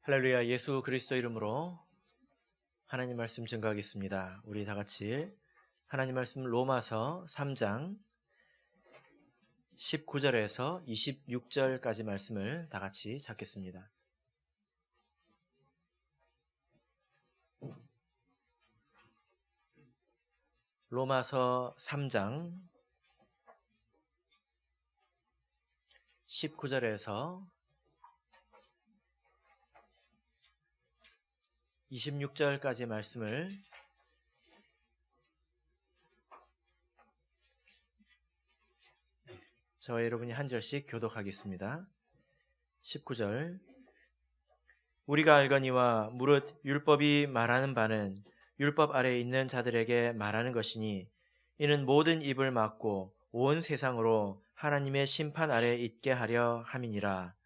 할렐루야. 예수 그리스도 이름으로 하나님 말씀 증거하겠습니다. 우리 다 같이 하나님 말씀 로마서 3장 19절에서 26절까지 말씀을 다 같이 찾겠습니다. 로마서 3장 19절에서 26절까지 말씀을 저와 여러분이 한 절씩 교독하겠습니다. 19절 우리가 알거니와 무릇 율법이 말하는 바는 율법 아래에 있는 자들에게 말하는 것이니 이는 모든 입을 막고 온 세상으로 하나님의 심판 아래에 있게 하려 함이니라.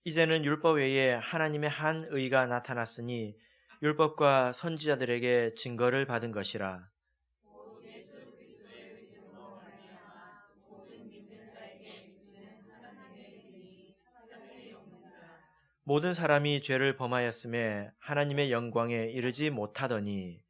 이제는 율법 외에 하나님의 한 의가 나타났으니 율법과 선지자들에게 증거를 받은 것이라. 모든 사람이 죄를 범하였음에 하나님의 영광에 이르지 못하더니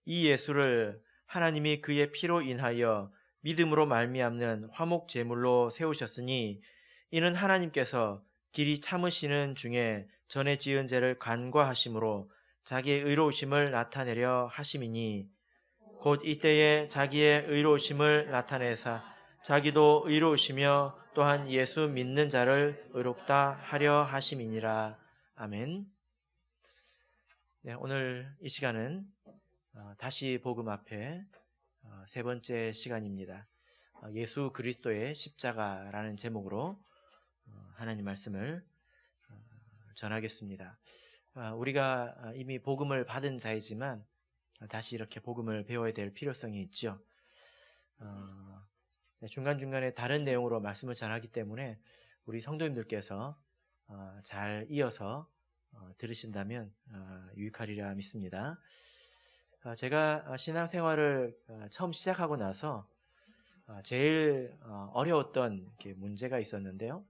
이 예수를 하나님이 그의 피로 인하여 믿음으로 말미암는 화목 제물로 세우셨으니 이는 하나님께서 길이 참으시는 중에 전에 지은 죄를 간과하심으로 자기의 의로우심을 나타내려 하심이니 곧 이때에 자기의 의로우심을 나타내사 자기도 의로우시며 또한 예수 믿는 자를 의롭다 하려 하심이니라. 아멘. 네, 오늘 이 시간은 다시 복음 앞에 세 번째 시간입니다. 예수 그리스도의 십자가라는 제목으로 하나님 말씀을 전하겠습니다. 우리가 이미 복음을 받은 자이지만 다시 이렇게 복음을 배워야 될 필요성이 있죠. 중간중간에 다른 내용으로 말씀을 전하기 때문에 우리 성도님들께서 잘 이어서 들으신다면 유익하리라 믿습니다. 제가 신앙생활을 처음 시작하고 나서 제일 어려웠던 문제가 있었는데요.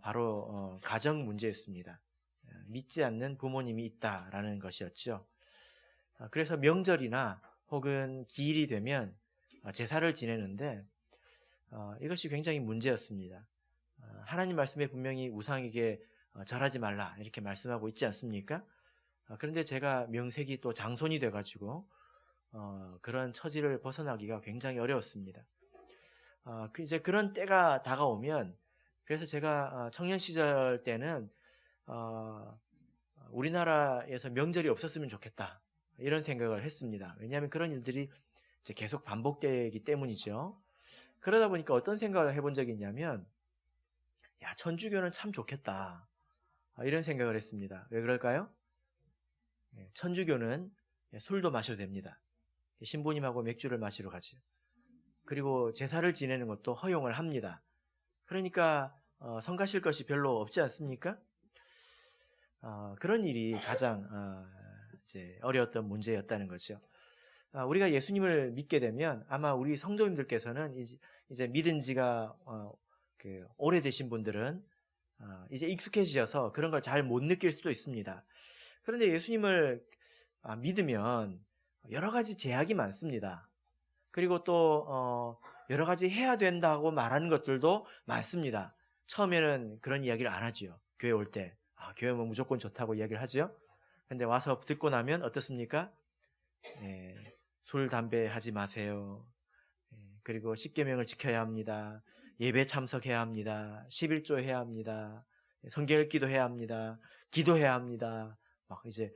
바로 가정 문제였습니다. 믿지 않는 부모님이 있다라는 것이었죠. 그래서 명절이나 혹은 기일이 되면 제사를 지내는데 이것이 굉장히 문제였습니다. 하나님 말씀에 분명히 우상에게 절하지 말라 이렇게 말씀하고 있지 않습니까? 그런데 제가 명색이 또 장손이 돼가지고 그런 처지를 벗어나기가 굉장히 어려웠습니다. 이제 그런 때가 다가오면 그래서 제가 청년 시절 때는 우리나라에서 명절이 없었으면 좋겠다 이런 생각을 했습니다. 왜냐하면 그런 일들이 이제 계속 반복되기 때문이죠. 그러다 보니까 어떤 생각을 해본 적이 있냐면 야, 천주교는 참 좋겠다 이런 생각을 했습니다. 왜 그럴까요? 천주교는 술도 마셔도 됩니다. 신부님하고 맥주를 마시러 가죠. 그리고 제사를 지내는 것도 허용을 합니다. 그러니까 성가실 것이 별로 없지 않습니까? 그런 일이 가장 이제 어려웠던 문제였다는 거죠. 우리가 예수님을 믿게 되면 아마 우리 성도님들께서는 이제 믿은 지가 오래되신 분들은 이제 익숙해지셔서 그런 걸 잘 못 느낄 수도 있습니다. 그런데 예수님을 믿으면 여러 가지 제약이 많습니다. 그리고 또 여러 가지 해야 된다고 말하는 것들도 많습니다. 처음에는 그런 이야기를 안 하지요. 교회 올 때 교회 오면 무조건 좋다고 이야기를 하죠. 근데 와서 듣고 나면 어떻습니까? 술, 담배 하지 마세요. 그리고 십계명을 지켜야 합니다. 예배 참석해야 합니다. 11조 해야 합니다. 성경 읽기도 해야 합니다. 기도해야 합니다. 막 이제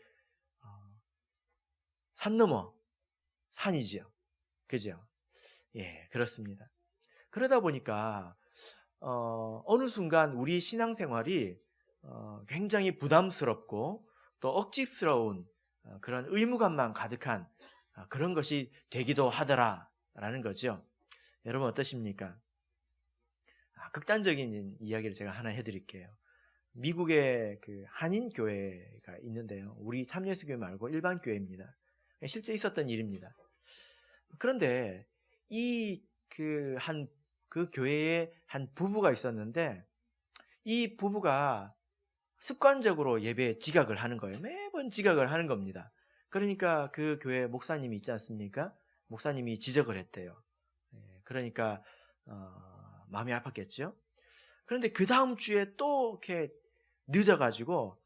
산 넘어 산이지요. 그죠? 예, 그렇습니다. 그러다 보니까 어느 순간 우리 신앙생활이 굉장히 부담스럽고 또 억지스러운 그런 의무감만 가득한 그런 것이 되기도 하더라라는 거죠. 여러분 어떠십니까? 극단적인 이야기를 제가 하나 해드릴게요. 미국의 그 한인 교회가 있는데요. 우리 참예수교회 말고 일반 교회입니다. 실제 있었던 일입니다. 그런데 그 교회에 한 부부가 있었는데 이 부부가 습관적으로 예배에 지각을 하는 거예요. 매번 지각을 하는 겁니다. 그러니까 그 교회 목사님이 있지 않습니까? 목사님이 지적을 했대요. 그러니까 마음이 아팠겠죠. 그런데 그 다음 주에 또 이렇게 늦어가지고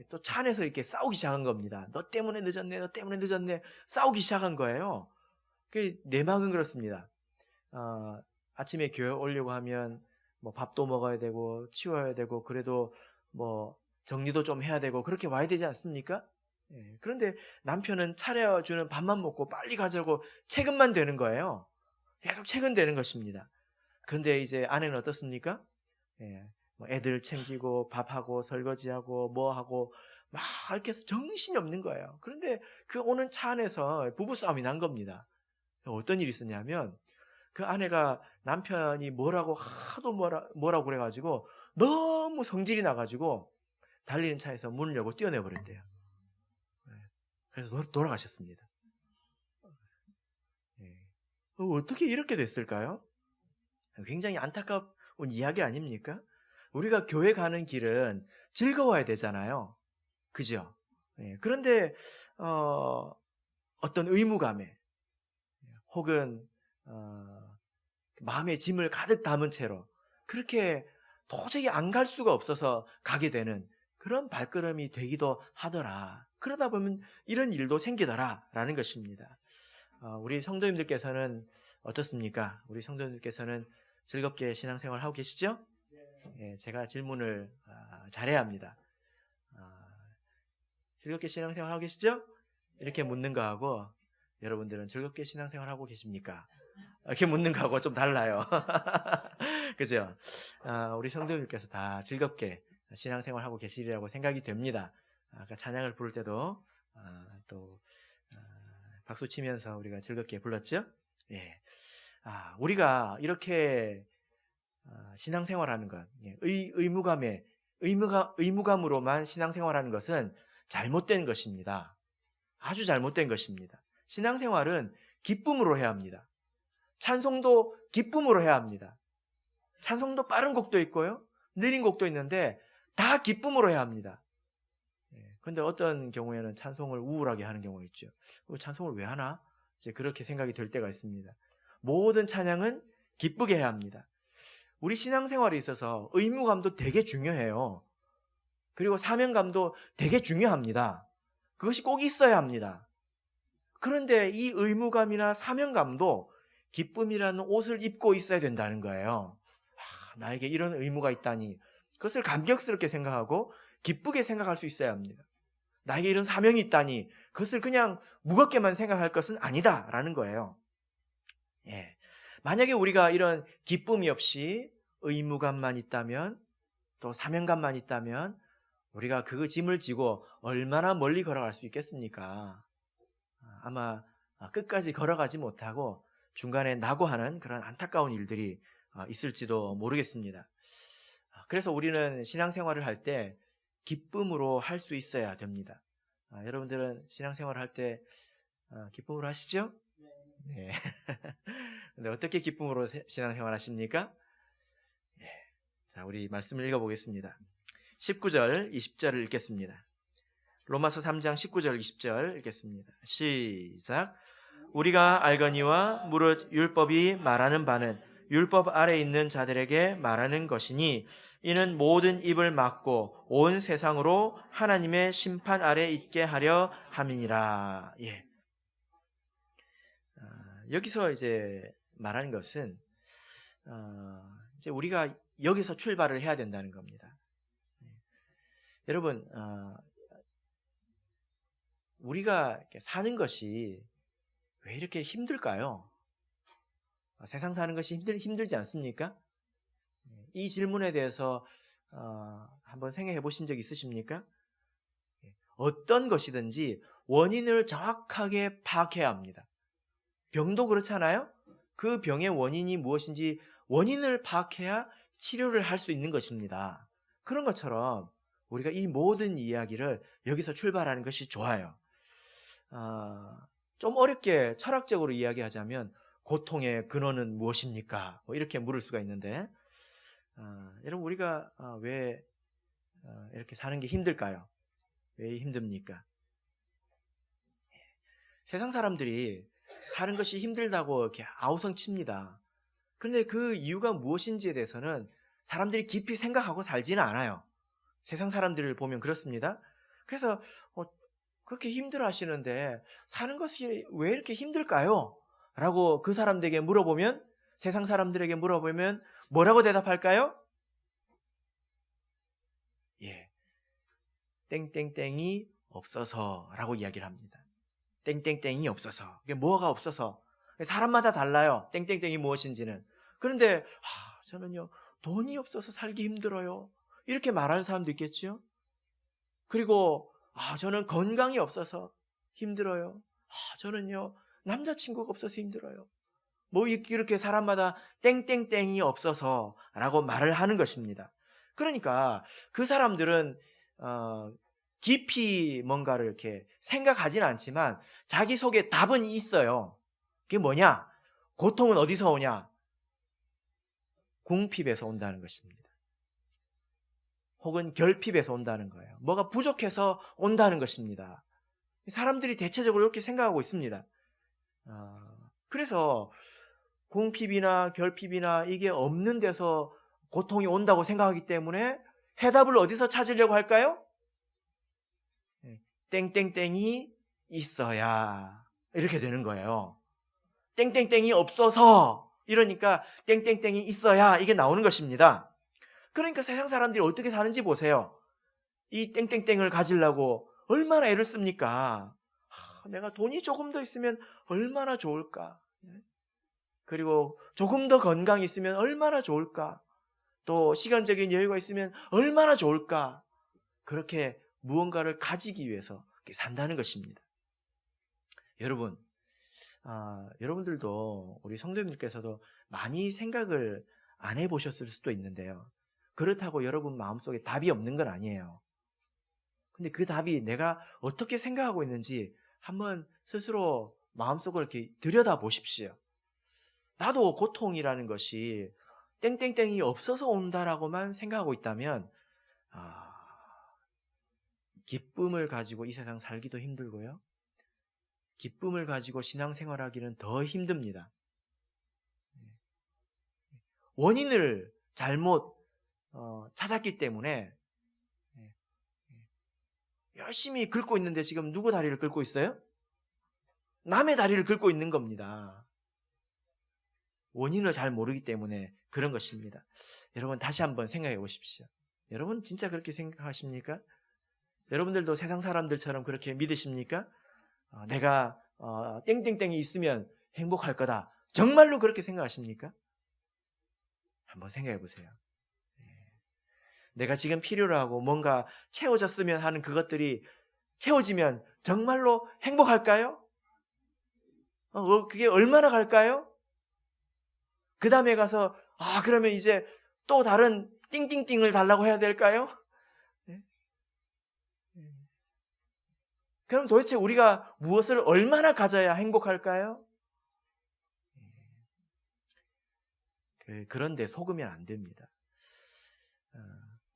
또 차 안에서 이렇게 싸우기 시작한 겁니다. 너 때문에 늦었네, 너 때문에 늦었네, 싸우기 시작한 거예요. 내 마음은 그렇습니다. 아침에 교회 오려고 하면 뭐 밥도 먹어야 되고 치워야 되고 그래도 뭐 정리도 좀 해야 되고 그렇게 와야 되지 않습니까? 그런데 남편은 차려주는 밥만 먹고 빨리 가자고 체근만 되는 거예요. 계속 체근되는 것입니다. 그런데 이제 아내는 어떻습니까? 뭐 애들 챙기고 밥하고 설거지하고 뭐하고 막 이렇게 해서 정신이 없는 거예요. 그런데 그 오는 차 안에서 부부싸움이 난 겁니다. 어떤 일이 있었냐면 그 아내가 남편이 뭐라고 하도 뭐라고 그래가지고 너무 성질이 나가지고 달리는 차에서 문을 열고 뛰어내버렸대요. 그래서 돌아가셨습니다. 어떻게 이렇게 됐을까요? 굉장히 안타까운 이야기 아닙니까? 우리가 교회 가는 길은 즐거워야 되잖아요. 그죠? 그런데 어떤 의무감에 혹은 마음의 짐을 가득 담은 채로 그렇게 도저히 안 갈 수가 없어서 가게 되는 그런 발걸음이 되기도 하더라. 그러다 보면 이런 일도 생기더라 라는 것입니다. 우리 성도님들께서는 어떻습니까? 우리 성도님들께서는 즐겁게 신앙생활 하고 계시죠? 제가 질문을 잘해야 합니다. 즐겁게 신앙생활 하고 계시죠? 이렇게 묻는 거하고 여러분들은 즐겁게 신앙생활 하고 계십니까? 이렇게 묻는 거하고 좀 달라요. 그죠? 우리 성도님께서 다 즐겁게 신앙생활 하고 계시리라고 생각이 됩니다. 아까 찬양을 부를 때도 또 박수 치면서 우리가 즐겁게 불렀죠? 예. 우리가 이렇게 신앙생활하는 것, 의무감으로만 신앙생활하는 것은 잘못된 것입니다. 아주 잘못된 것입니다. 신앙생활은 기쁨으로 해야 합니다. 찬송도 기쁨으로 해야 합니다. 찬송도 빠른 곡도 있고요, 느린 곡도 있는데 다 기쁨으로 해야 합니다. 그런데 어떤 경우에는 찬송을 우울하게 하는 경우가 있죠. 찬송을 왜 하나? 이제 그렇게 생각이 들 때가 있습니다. 모든 찬양은 기쁘게 해야 합니다. 우리 신앙생활에 있어서 의무감도 되게 중요해요. 그리고 사명감도 되게 중요합니다. 그것이 꼭 있어야 합니다. 그런데 이 의무감이나 사명감도 기쁨이라는 옷을 입고 있어야 된다는 거예요. 나에게 이런 의무가 있다니, 그것을 감격스럽게 생각하고 기쁘게 생각할 수 있어야 합니다. 나에게 이런 사명이 있다니 그것을 그냥 무겁게만 생각할 것은 아니다라는 거예요. 만약에 우리가 이런 기쁨이 없이 의무감만 있다면, 또 사명감만 있다면 우리가 그 짐을 지고 얼마나 멀리 걸어갈 수 있겠습니까? 아마 끝까지 걸어가지 못하고 중간에 낙오하는 그런 안타까운 일들이 있을지도 모르겠습니다. 그래서 우리는 신앙생활을 할 때 기쁨으로 할 수 있어야 됩니다. 여러분들은 신앙생활을 할 때 기쁨으로 하시죠? 네. 근데 어떻게 기쁨으로 신앙생활 하십니까? 자, 우리 말씀을 읽어보겠습니다. 19절, 20절을 읽겠습니다. 로마서 3장 19절, 20절 읽겠습니다. 시작. 우리가 알거니와 무릇 율법이 말하는 바는 율법 아래 있는 자들에게 말하는 것이니 이는 모든 입을 막고 온 세상으로 하나님의 심판 아래 있게 하려 함이니라. 여기서 이제 말하는 것은 이제 우리가 여기서 출발을 해야 된다는 겁니다. 여러분, 우리가 사는 것이 왜 이렇게 힘들까요? 세상 사는 것이 힘들지 않습니까? 이 질문에 대해서 한번 생각해 보신 적 있으십니까? 어떤 것이든지 원인을 정확하게 파악해야 합니다. 병도 그렇잖아요? 그 병의 원인이 무엇인지 원인을 파악해야 치료를 할 수 있는 것입니다. 그런 것처럼 우리가 이 모든 이야기를 여기서 출발하는 것이 좋아요. 좀 어렵게 철학적으로 이야기하자면 고통의 근원은 무엇입니까? 뭐 이렇게 물을 수가 있는데 여러분 우리가 왜 이렇게 사는 게 힘들까요? 왜 힘듭니까? 세상 사람들이 사는 것이 힘들다고 이렇게 아우성칩니다. 그런데 그 이유가 무엇인지에 대해서는 사람들이 깊이 생각하고 살지는 않아요. 세상 사람들을 보면 그렇습니다. 그래서 그렇게 힘들어 하시는데 사는 것이 왜 이렇게 힘들까요? 라고 그 사람들에게 물어보면, 세상 사람들에게 물어보면 뭐라고 대답할까요? 예, 땡땡땡이 없어서 라고 이야기를 합니다. 땡땡땡이 없어서. 이게 뭐가 없어서. 사람마다 달라요. 땡땡땡이 무엇인지는. 그런데 저는요 돈이 없어서 살기 힘들어요. 이렇게 말하는 사람도 있겠죠. 그리고 저는 건강이 없어서 힘들어요. 저는요 남자친구가 없어서 힘들어요. 뭐 이렇게 사람마다 땡땡땡이 없어서 라고 말을 하는 것입니다. 그러니까 그 사람들은 깊이 뭔가를 이렇게 생각하지는 않지만 자기 속에 답은 있어요. 그게 뭐냐? 고통은 어디서 오냐? 궁핍에서 온다는 것입니다. 혹은 결핍에서 온다는 거예요. 뭐가 부족해서 온다는 것입니다. 사람들이 대체적으로 이렇게 생각하고 있습니다. 그래서 궁핍이나 결핍이나 이게 없는 데서 고통이 온다고 생각하기 때문에 해답을 어디서 찾으려고 할까요? 땡땡땡이 있어야 이렇게 되는 거예요. 땡땡땡이 없어서 이러니까 땡땡땡이 있어야 이게 나오는 것입니다. 그러니까 세상 사람들이 어떻게 사는지 보세요. 이 땡땡땡을 가지려고 얼마나 애를 씁니까? 내가 돈이 조금 더 있으면 얼마나 좋을까? 그리고 조금 더 건강이 있으면 얼마나 좋을까? 또 시간적인 여유가 있으면 얼마나 좋을까? 그렇게 무언가를 가지기 위해서 산다는 것입니다. 여러분, 여러분들도 우리 성도님들께서도 많이 생각을 안 해보셨을 수도 있는데요. 그렇다고 여러분 마음속에 답이 없는 건 아니에요. 근데 그 답이 내가 어떻게 생각하고 있는지 한번 스스로 마음속을 이렇게 들여다 보십시오. 나도 고통이라는 것이 땡땡땡이 없어서 온다라고만 생각하고 있다면 기쁨을 가지고 이 세상 살기도 힘들고요. 기쁨을 가지고 신앙생활하기는 더 힘듭니다. 원인을 잘못 찾았기 때문에 열심히 긁고 있는데 지금 누구 다리를 긁고 있어요? 남의 다리를 긁고 있는 겁니다. 원인을 잘 모르기 때문에 그런 것입니다. 여러분 다시 한번 생각해 보십시오. 여러분 진짜 그렇게 생각하십니까? 여러분들도 세상 사람들처럼 그렇게 믿으십니까? 내가 땡땡땡이 있으면 행복할 거다. 정말로 그렇게 생각하십니까? 한번 생각해 보세요. 내가 지금 필요로 하고 뭔가 채워졌으면 하는 그것들이 채워지면 정말로 행복할까요? 그게 얼마나 갈까요? 그 다음에 가서 그러면 이제 또 다른 띵띵띵을 달라고 해야 될까요? 그럼 도대체 우리가 무엇을 얼마나 가져야 행복할까요? 그런데 속으면 안 됩니다.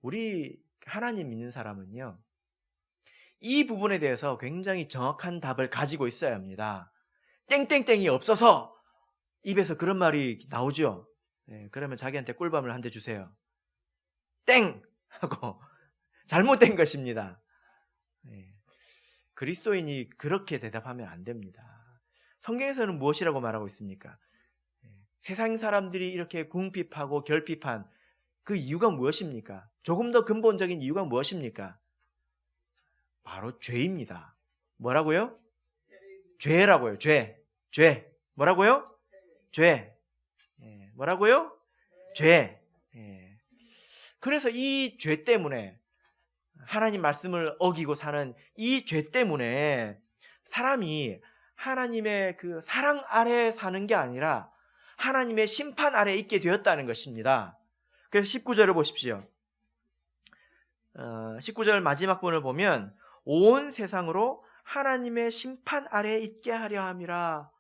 우리 하나님 믿는 사람은요, 이 부분에 대해서 굉장히 정확한 답을 가지고 있어야 합니다. 땡땡땡이 없어서 입에서 그런 말이 나오죠. 그러면 자기한테 꿀밤을 한 대 주세요. 땡! 하고 잘못된 것입니다. 그리스도인이 그렇게 대답하면 안 됩니다. 성경에서는 무엇이라고 말하고 있습니까? 세상 사람들이 이렇게 궁핍하고 결핍한 그 이유가 무엇입니까? 조금 더 근본적인 이유가 무엇입니까? 바로 죄입니다. 뭐라고요? 죄라고요. 죄. 뭐라고요? 죄. 뭐라고요? 죄. 그래서 이 죄 때문에, 하나님 말씀을 어기고 사는 이 죄 때문에 사람이 하나님의 그 사랑 아래 사는 게 아니라 하나님의 심판 아래 있게 되었다는 것입니다. 그래서 19절을 보십시오. 19절 마지막 부분을 보면 온 세상으로 하나님의 심판 아래에 있게 하려 함이라.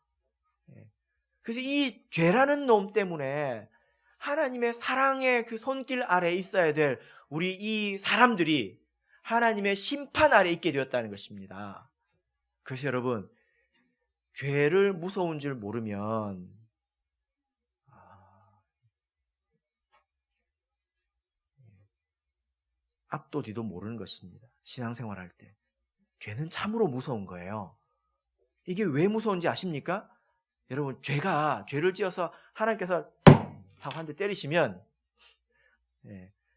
그래서 이 죄라는 놈 때문에 하나님의 사랑의 그 손길 아래에 있어야 될 우리 이 사람들이 하나님의 심판 아래에 있게 되었다는 것입니다. 그래서 여러분, 죄를 무서운 줄 모르면 앞도 뒤도 모르는 것입니다. 신앙생활할 때 죄는 참으로 무서운 거예요. 이게 왜 무서운지 아십니까? 여러분, 죄를 지어서 하나님께서 하고 한 대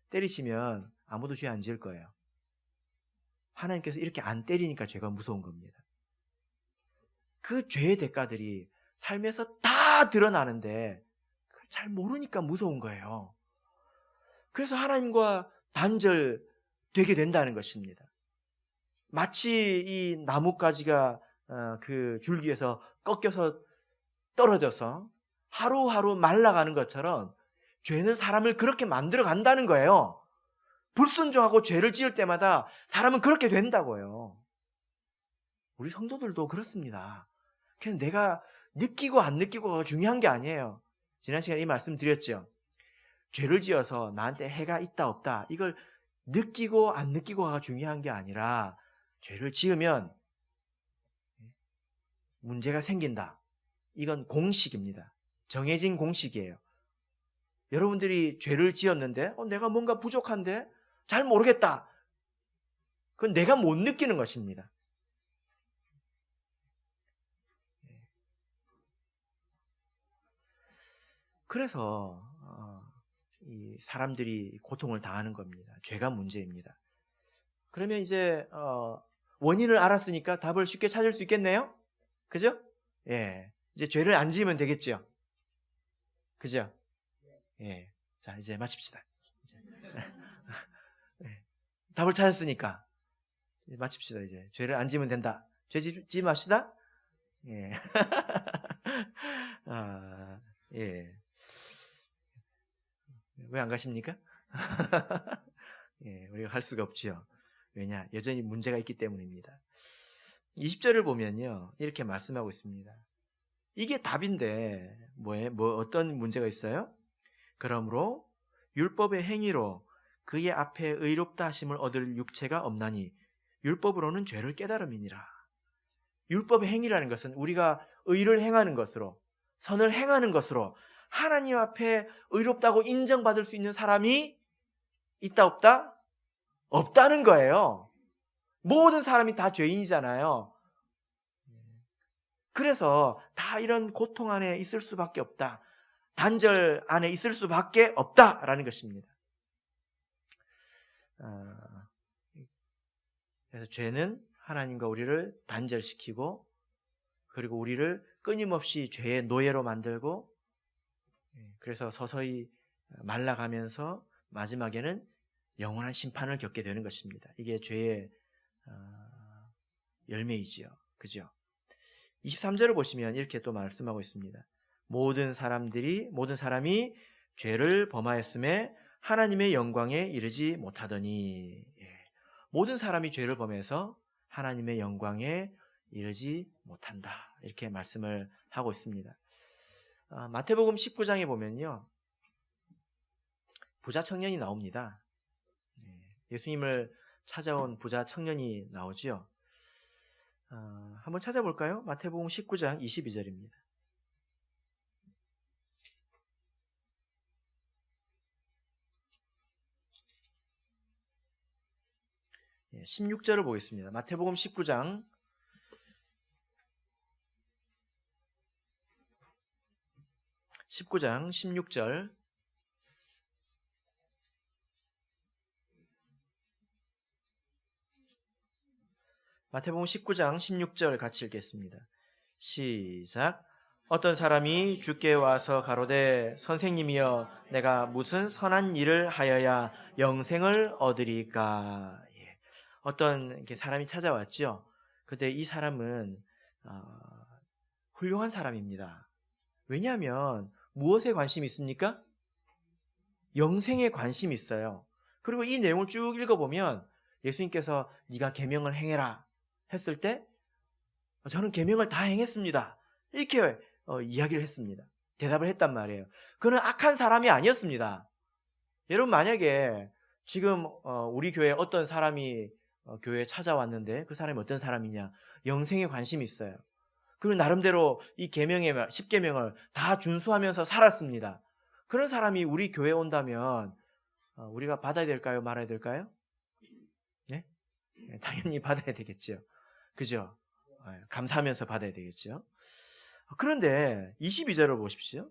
때리시면 아무도 죄 안 지을 거예요. 하나님께서 이렇게 안 때리니까 죄가 무서운 겁니다. 그 죄의 대가들이 삶에서 다 드러나는데 그걸 잘 모르니까 무서운 거예요. 그래서 하나님과 단절되게 된다는 것입니다. 마치 이 나뭇가지가 그 줄기에서 꺾여서 떨어져서 하루하루 말라가는 것처럼 죄는 사람을 그렇게 만들어 간다는 거예요. 불순종하고 죄를 지을 때마다 사람은 그렇게 된다고요. 우리 성도들도 그렇습니다. 그냥 내가 느끼고 안 느끼고가 중요한 게 아니에요. 지난 시간에 이 말씀 드렸죠. 죄를 지어서 나한테 해가 있다 없다 이걸 느끼고 안 느끼고가 중요한 게 아니라 죄를 지으면 문제가 생긴다. 이건 공식입니다. 정해진 공식이에요. 여러분들이 죄를 지었는데 내가 뭔가 부족한데 잘 모르겠다. 그건 내가 못 느끼는 것입니다. 그래서 이 사람들이 고통을 당하는 겁니다. 죄가 문제입니다. 그러면 이제 원인을 알았으니까 답을 쉽게 찾을 수 있겠네요? 그죠? 예. 이제 죄를 안 지으면 되겠죠? 그죠? 예. 자, 이제 마칩시다. 예. 답을 찾았으니까 마칩시다. 이제 죄를 안 지으면 된다. 죄 지지 맙시다. 예. 예. 왜 안 가십니까? 예, 우리가 할 수가 없지요. 왜냐? 여전히 문제가 있기 때문입니다. 20절을 보면요, 이렇게 말씀하고 있습니다. 이게 답인데 어떤 문제가 있어요? 그러므로 율법의 행위로 그의 앞에 의롭다 하심을 얻을 육체가 없나니 율법으로는 죄를 깨달음이니라. 율법의 행위라는 것은 우리가 의를 행하는 것으로, 선을 행하는 것으로 하나님 앞에 의롭다고 인정받을 수 있는 사람이 있다 없다? 없다는 거예요. 모든 사람이 다 죄인이잖아요. 그래서 다 이런 고통 안에 있을 수밖에 없다. 단절 안에 있을 수밖에 없다라는 것입니다. 그래서 죄는 하나님과 우리를 단절시키고 그리고 우리를 끊임없이 죄의 노예로 만들고 그래서 서서히 말라가면서 마지막에는 영원한 심판을 겪게 되는 것입니다. 이게 죄의 열매이지요. 그죠? 23절을 보시면 이렇게 또 말씀하고 있습니다. 모든 사람이 죄를 범하였음에 하나님의 영광에 이르지 못하더니. 모든 사람이 죄를 범해서 하나님의 영광에 이르지 못한다. 이렇게 말씀을 하고 있습니다. 마태복음 19장에 보면요, 부자 청년이 나옵니다. 예수님을 찾아온 부자 청년이 나오지요. 한번 찾아볼까요? 마태복음 19장 22절입니다. 16절을 보겠습니다. 마태복음 19장 16절. 마태복음 19장 16절 같이 읽겠습니다. 시작. 어떤 사람이 주께 와서 가로되 선생님이여 내가 무슨 선한 일을 하여야 영생을 얻으리까. 어떤 사람이 찾아왔죠. 그런데 이 사람은 훌륭한 사람입니다. 왜냐하면 무엇에 관심이 있습니까? 영생에 관심이 있어요. 그리고 이 내용을 쭉 읽어보면 예수님께서 네가 계명을 행해라 했을 때 저는 계명을 다 행했습니다. 이렇게 이야기를 했습니다. 대답을 했단 말이에요. 그는 악한 사람이 아니었습니다. 여러분 만약에 지금 우리 교회에 어떤 사람이 교회에 찾아왔는데 그 사람이 어떤 사람이냐? 영생에 관심이 있어요. 그리고 나름대로 이 계명의 10계명을 다 준수하면서 살았습니다. 그런 사람이 우리 교회에 온다면 우리가 받아야 될까요? 말아야 될까요? 네? 당연히 받아야 되겠죠. 그죠? 감사하면서 받아야 되겠죠. 그런데 22절을 보십시오.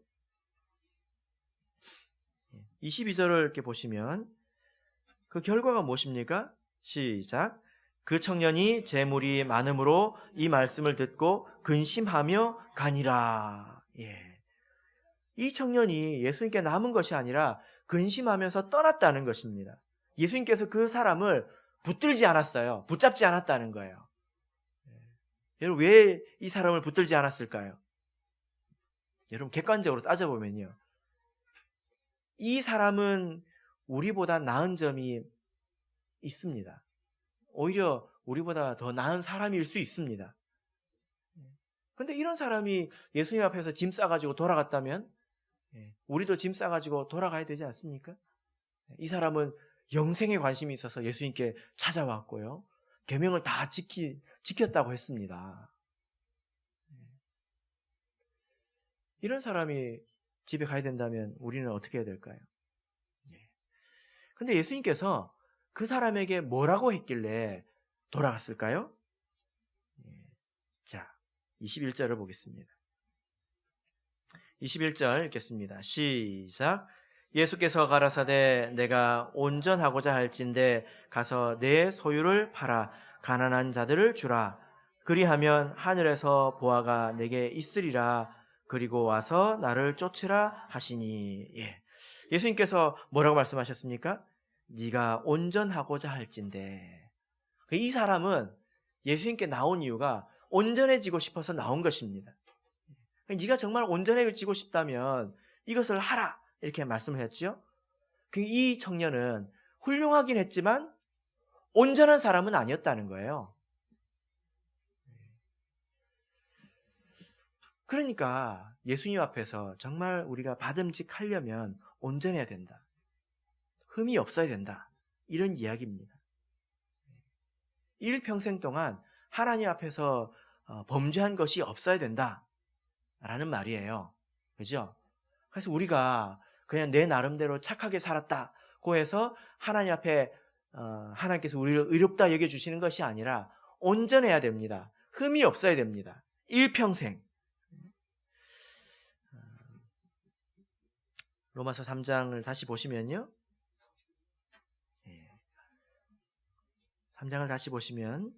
22절을 이렇게 보시면 그 결과가 무엇입니까? 시작. 그 청년이 재물이 많음으로 이 말씀을 듣고 근심하며 가니라. 예. 이 청년이 예수님께 남은 것이 아니라 근심하면서 떠났다는 것입니다. 예수님께서 그 사람을 붙들지 않았어요. 붙잡지 않았다는 거예요. 여러분 왜 이 사람을 붙들지 않았을까요? 여러분 객관적으로 따져보면요. 이 사람은 우리보다 나은 점이 있습니다. 오히려 우리보다 더 나은 사람일 수 있습니다. 그런데 이런 사람이 예수님 앞에서 짐 싸가지고 돌아갔다면 우리도 짐 싸가지고 돌아가야 되지 않습니까? 이 사람은 영생에 관심이 있어서 예수님께 찾아왔고요. 계명을 다 지켰다고 했습니다. 이런 사람이 집에 가야 된다면 우리는 어떻게 해야 될까요? 근데 예수님께서 그 사람에게 뭐라고 했길래 돌아갔을까요? 자, 21절을 보겠습니다. 21절 읽겠습니다. 시작. 예수께서 가라사대 내가 온전하고자 할진대 가서 내 소유를 팔아 가난한 자들을 주라. 그리하면 하늘에서 보화가 내게 있으리라. 그리고 와서 나를 쫓으라 하시니. 예수님께서 뭐라고 말씀하셨습니까? 네가 온전하고자 할진대. 이 사람은 예수님께 나온 이유가 온전해지고 싶어서 나온 것입니다. 네가 정말 온전해지고 싶다면 이것을 하라 이렇게 말씀을 했죠. 이 청년은 훌륭하긴 했지만 온전한 사람은 아니었다는 거예요. 그러니까 예수님 앞에서 정말 우리가 받음직하려면 온전해야 된다. 흠이 없어야 된다. 이런 이야기입니다. 일평생 동안 하나님 앞에서 범죄한 것이 없어야 된다. 라는 말이에요. 그죠? 그래서 우리가 그냥 내 나름대로 착하게 살았다고 해서 하나님 앞에 하나님께서 우리를 의롭다 여겨주시는 것이 아니라 온전해야 됩니다. 흠이 없어야 됩니다. 일평생. 로마서 3장을 다시 보시면요. 3장을 다시 보시면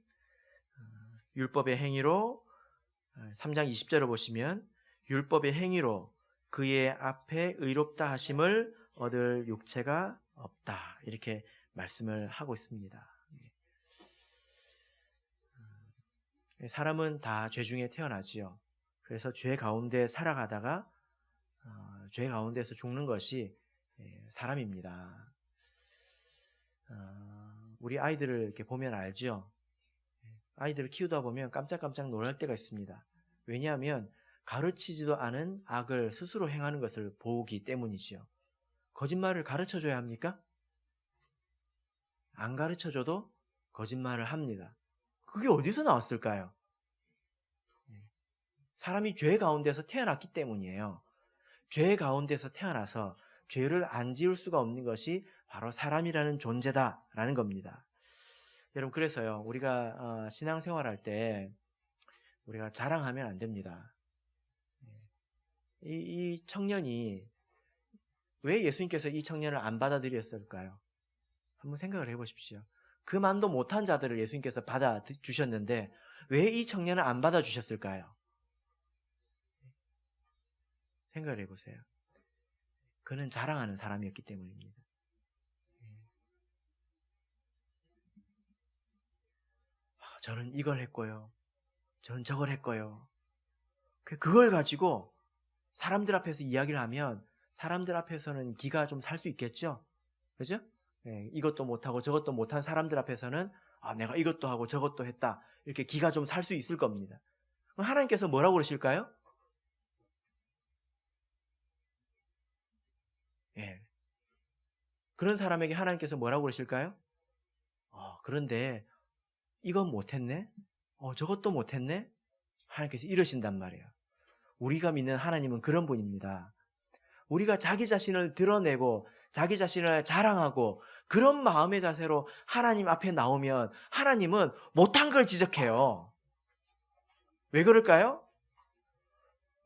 율법의 행위로 3장 20절을 보시면 율법의 행위로 그의 앞에 의롭다 하심을 얻을 육체가 없다. 이렇게 말씀을 하고 있습니다. 사람은 다 죄 중에 태어나지요. 그래서 죄 가운데 살아가다가 죄 가운데서 죽는 것이 사람입니다. 우리 아이들을 이렇게 보면 알죠. 아이들을 키우다 보면 깜짝깜짝 놀랄 때가 있습니다. 왜냐하면 가르치지도 않은 악을 스스로 행하는 것을 보기 때문이지요. 거짓말을 가르쳐줘야 합니까? 안 가르쳐줘도 거짓말을 합니다. 그게 어디서 나왔을까요? 사람이 죄 가운데서 태어났기 때문이에요. 죄 가운데서 태어나서 죄를 안 지을 수가 없는 것이 바로 사람이라는 존재다라는 겁니다. 여러분 그래서요 우리가 신앙생활할 때 우리가 자랑하면 안 됩니다. 이 청년이 왜 예수님께서 이 청년을 안 받아들였을까요? 한번 생각을 해보십시오. 그 만도 못한 자들을 예수님께서 받아주셨는데 왜 이 청년을 안 받아주셨을까요? 생각을 해보세요. 그는 자랑하는 사람이었기 때문입니다. 저는 이걸 했고요. 저는 저걸 했고요. 그걸 가지고 사람들 앞에서 이야기를 하면 사람들 앞에서는 기가 좀 살 수 있겠죠? 그죠? 이것도 못하고 저것도 못한 사람들 앞에서는 내가 이것도 하고 저것도 했다, 이렇게 기가 좀 살 수 있을 겁니다. 하나님께서 뭐라고 그러실까요? 그런 사람에게 하나님께서 뭐라고 그러실까요? 그런데 이건 못했네? 저것도 못했네? 하나님께서 이러신단 말이에요. 우리가 믿는 하나님은 그런 분입니다. 우리가 자기 자신을 드러내고 자기 자신을 자랑하고 그런 마음의 자세로 하나님 앞에 나오면 하나님은 못한 걸 지적해요. 왜 그럴까요?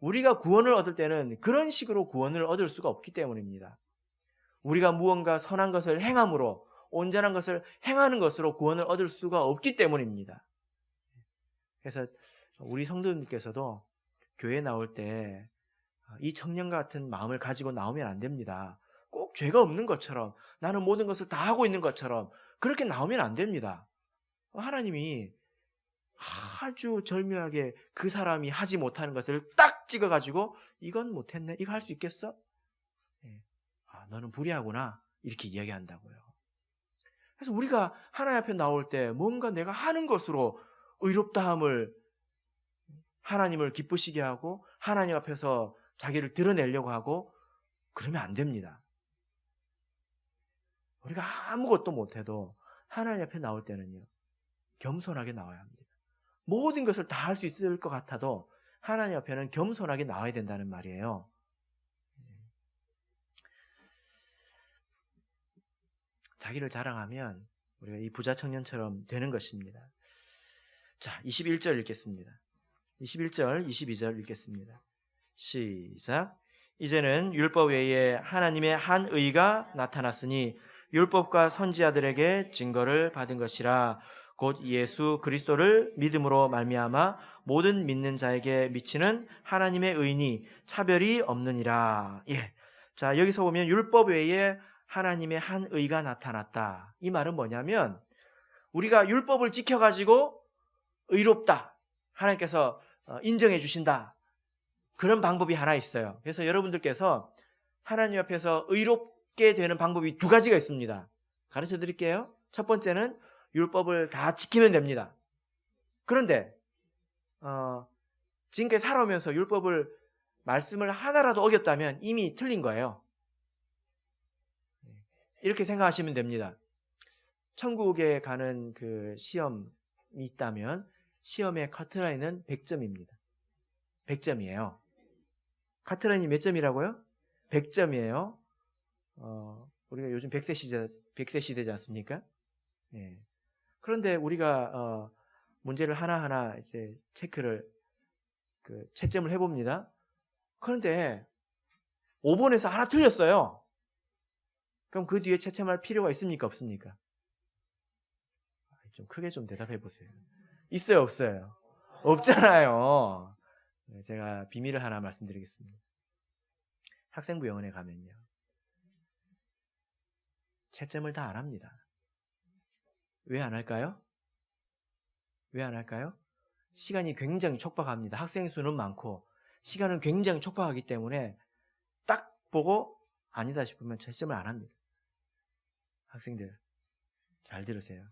우리가 구원을 얻을 때는 그런 식으로 구원을 얻을 수가 없기 때문입니다. 우리가 무언가 선한 것을 행함으로, 온전한 것을 행하는 것으로 구원을 얻을 수가 없기 때문입니다. 그래서 우리 성도님께서도 교회에 나올 때 이 청년과 같은 마음을 가지고 나오면 안 됩니다. 꼭 죄가 없는 것처럼, 나는 모든 것을 다 하고 있는 것처럼 그렇게 나오면 안 됩니다. 하나님이 아주 절묘하게 그 사람이 하지 못하는 것을 딱 찍어가지고 이건 못했네, 이거 할 수 있겠어? 너는 불의하구나, 이렇게 이야기한다고요. 그래서 우리가 하나님 앞에 나올 때 뭔가 내가 하는 것으로 의롭다함을, 하나님을 기쁘시게 하고 하나님 앞에서 자기를 드러내려고 하고 그러면 안 됩니다. 우리가 아무것도 못해도 하나님 앞에 나올 때는요, 겸손하게 나와야 합니다. 모든 것을 다 할 수 있을 것 같아도 하나님 앞에는 겸손하게 나와야 된다는 말이에요. 자기를 자랑하면 우리가 이 부자 청년처럼 되는 것입니다. 자, 21절 읽겠습니다. 21절, 22절 읽겠습니다. 시작. 이제는 율법 외에 하나님의 한 의가 나타났으니 율법과 선지자들에게 증거를 받은 것이라. 곧 예수 그리스도를 믿음으로 말미암아 모든 믿는 자에게 미치는 하나님의 의니 차별이 없느니라. 자, 여기서 보면 율법 외에 하나님의 한 의가 나타났다. 이 말은 뭐냐면 우리가 율법을 지켜가지고 의롭다, 하나님께서 인정해 주신다, 그런 방법이 하나 있어요. 그래서 여러분들께서 하나님 앞에서 의롭게 되는 방법이 두 가지가 있습니다. 가르쳐 드릴게요. 첫 번째는 율법을 다 지키면 됩니다. 그런데 지금까지 살아오면서 말씀을 하나라도 어겼다면 이미 틀린 거예요. 이렇게 생각하시면 됩니다. 천국에 가는 그 시험이 있다면 시험의 커트라인은 100점입니다. 100점이에요. 커트라인이 몇 점이라고요? 100점이에요. 우리가 요즘 100세 시대지 않습니까? 그런데 우리가 문제를 하나하나 이제 채점을 해봅니다. 그런데 5번에서 하나 틀렸어요. 그럼 그 뒤에 채점할 필요가 있습니까? 없습니까? 좀 크게 좀 대답해 보세요. 있어요? 없어요? 없잖아요. 제가 비밀을 하나 말씀드리겠습니다. 학생부 영원에 가면요, 채점을 다 안 합니다. 왜 안 할까요? 왜 안 할까요? 시간이 굉장히 촉박합니다. 학생 수는 많고 시간은 굉장히 촉박하기 때문에 딱 보고 아니다 싶으면 채점을 안 합니다. 학생들 잘 들으세요.